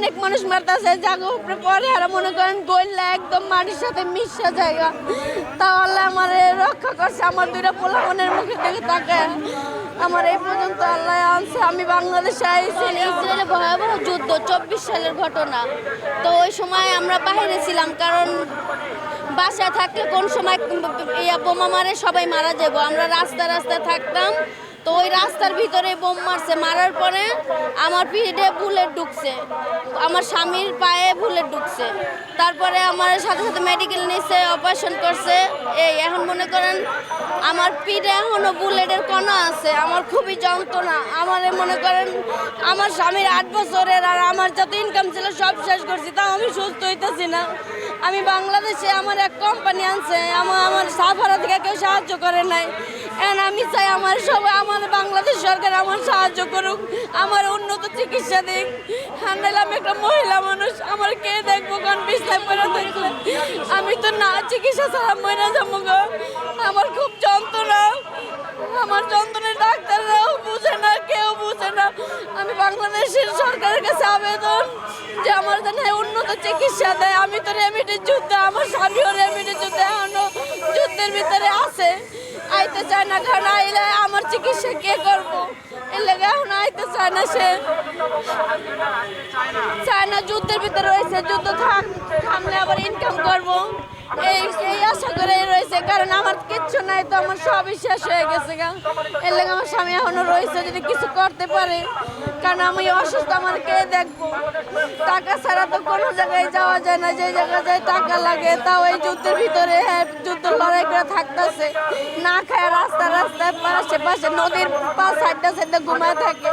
অনেক মানুষ মারতেছে জাগো উপরে পরে আর মনে করেন গইলা একদম মাটির সাথে মিশা জায়গা। তাহলে আমার রক্ষা করছে, আমার দুইটা পোলা মনের মুখে দেখে তাকায় আমার এই পর্যন্ত আল্লাহ আনছে। আমি বাংলাদেশে আইছি। ইসরায়েলে ভয়াবহ যুদ্ধ 24 সালের ঘটনা। তো ওই সময় আমরা বাইরে ছিলাম, কারণ বাসায় থাকলে কোন সময় বোমা মারে সবাই মারা যাব। আমরা রাস্তায় থাকতাম, তো ওই রাস্তার ভিতরে বোম মারছে। মারার পরে আমার পিঠে বুলেট ঢুকছে, আমার স্বামীর পায়ে বুলেট ঢুকছে। তারপরে আমার সাথে সাথে মেডিকেল নিয়েছে, অপারেশন করছে। এই এখন মনে করেন আমার পিঠে এখনও বুলেটের কণা আছে। আমার খুবই যন্ত্রণা। আমার মনে করেন আমার স্বামীর 8 বছরের আর আমার যত ইনকাম ছিল সব শেষ করছি, তাও আমি সুস্থ হইতেছি না। আমি বাংলাদেশে আমার এক কোম্পানি আনছে, আমার সাফারা থেকে কেউ সাহায্য করে নাই। এখন আমি চাই আমার বাংলাদেশ সরকার আমার সাহায্য করুক, আমার উন্নত চিকিৎসা দিক। হান্ডাইলে আমি একটা মহিলা মানুষ, আমার কে দেখবো? কারণ বিছনায় পড়ে থাকলে আমি তো না চিকিৎসা ছাড়া মরে যাবো গো। আমার খুব যন্ত্রণা, আমার যন্ত্রণার ডাক্তাররাও বুঝে না, কেউ বুঝে না। আমি বাংলাদেশের সরকারের কাছে আবেদন যে আমার যেন উন্নত চিকিৎসা দেয়। আমি তো রেমিডের যুদ্ধে, আমার স্বামীও রেমিডের যুদ্ধে এখনো যুদ্ধের ভিতরে আছে, আইতে চায় না। কারণ আইলে আমার চিকিৎসা কে করবো? এর লেগে এখন আইতে চায় না, সে চায় না। যুদ্ধের ভিতরে রয়েছে, যুদ্ধ থামলে আবার ইনকাম করবো, এই আশা করে রয়েছে। কারণ আমার কিচ্ছু নাই, তো আমার সবই শেষ হয়ে গেছে গা। এর লেগে আমার স্বামী এখনো রয়েছে, যদি কিছু করতে পারে। কারণ আমি অসুস্থ, আমার কে দেখবো? টাকা ছাড়া তো কোনো জায়গায় যাওয়া যায় না, যে জায়গায় যায় টাকা লাগে। তাও এই যুদ্ধের ভিতরে যুদ্ধ লড়াই করে থাকতেছে, না খায় রাস্তায় পাশে নদীর পাশ সাইডে ঘুমায় থাকে।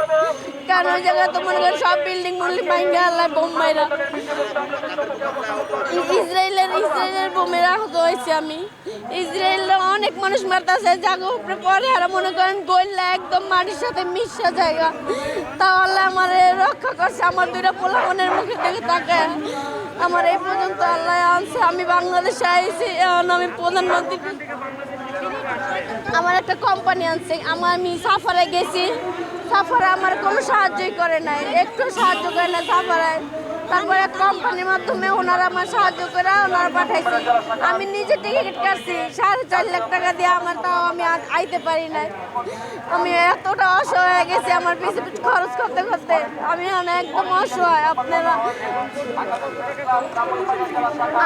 কারণ ওই জায়গায় তো মনে করেন সব বিল্ডিং ভাঙ্গে আল্লাহ বোম মাইরা। ইসরায়েলের বোমের আহত হয়েছে আমি। ইসরায়েলের অনেক মানুষ মারতেছে জাগো উপরে পরে আর মনে করেন গইলা একদম মাটির সাথে মিশা জায়গা। তাহলে আমার রক্ষা করছে, আমার দুইটা পোলা মনের মুখে দেখে তাকায় আমার এই পর্যন্ত আল্লাহ আনছে। আমি বাংলাদেশে আইছি, এখন আমি প্রধানমন্ত্রী আমার একটা কোম্পানি আনছে। আমি সাফারে গেছি, সাফারে আমার কোনো সাহায্যই করে নাই, একটু সাহায্য করে না সাফারায়। তারপরে কোম্পানির মাধ্যমে ওনারা আমার সাহায্য করে ওনারা পাঠাইছে। আমি নিজে টিকিট কাটছি 4.5 লাখ টাকা দিয়ে, আমার তাও আমি আইতে পারি নাই। আমি এতটা অসহায় হয়ে গেছি, আমার পিছু খরচ করতে করতে আমি একদম অসহায়। আপনারা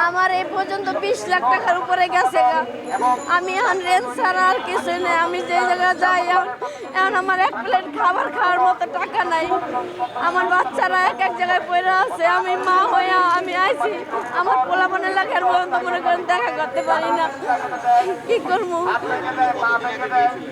আমার এই পর্যন্ত 20 লাখ টাকার উপরে গেছে গা। আমি এখন রেন্ট ছাড়া আর কিছু নেই। আমি যে জায়গায় যাই এখন আমার এক প্লেট খাবার খাওয়ার মতো টাকা নাই। আমার বাচ্চারা এক জায়গায় পড়ে আছে। আমি মা হইয়া আমি আইছি, আমার পোলা মনে লাগার পর্যন্ত মনে করেন দেখা করতে পারি না, কি করবো?